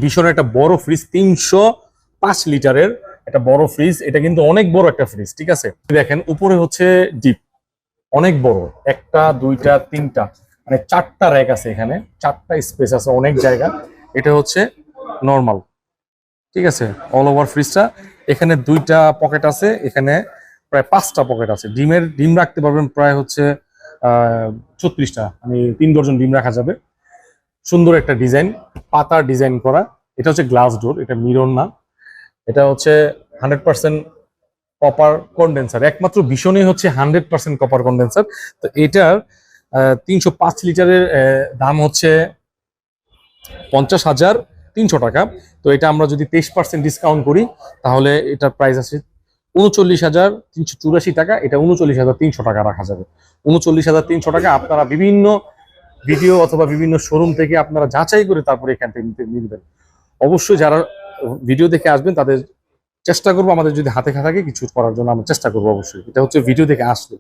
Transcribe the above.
ভীষণ একটা বড় ফ্রিজ, 305 লিটারের একটা বড় ফ্রিজ। এটা কিন্তু অনেক বড় একটা ফ্রিজ, ঠিক আছে। দেখেন উপরে হচ্ছে ডিপ, অনেক বড়, একটা দুইটা তিনটা মানে 4টা র্যাক আছে এখানে, 4টা স্পেস আছে, অনেক জায়গা। এটা হচ্ছে নর্মাল, ঠিক আছে। অল ওভার ফ্রিজটা, এখানে 2টা পকেট আছে, এখানে প্রায় 5টা পকেট আছে। ডিম রাখতে পারবেন প্রায় হচ্ছে 36টা, মানে 3 ডজন ডিম রাখা যাবে। সুন্দর একটা ডিজাইন, পাতার ডিজাইন করা। এটা হচ্ছে গ্লাস ডোর, এটা মিরর না। এটা হচ্ছে 100% কপার কন্ডেন্সার, একমাত্র ভীষণই হচ্ছে 100% কপার কন্ডেন্সার। তো এটার 305 লিটারের দাম হচ্ছে 50,300 টাকা। তো এটা আমরা যদি 23% ডিসকাউন্ট করি তাহলে এটার প্রাইস আছে 39,384 টাকা। এটা 39,300 টাকা রাখা যাবে। 39,300 টাকা আপনারা বিভিন্ন ভিডিও অথবা বিভিন্ন শোরুম থেকে আপনারা যাচাই করে তারপরে এখান থেকে নিবেন। অবশ্যই যারা ভিডিও দেখে আসবেন তাদের চেষ্টা করবো, আমাদের যদি হাতে থাকে কিছু করার জন্য আমরা চেষ্টা করবো অবশ্যই। এটা হচ্ছে ভিডিও দেখে আসলে।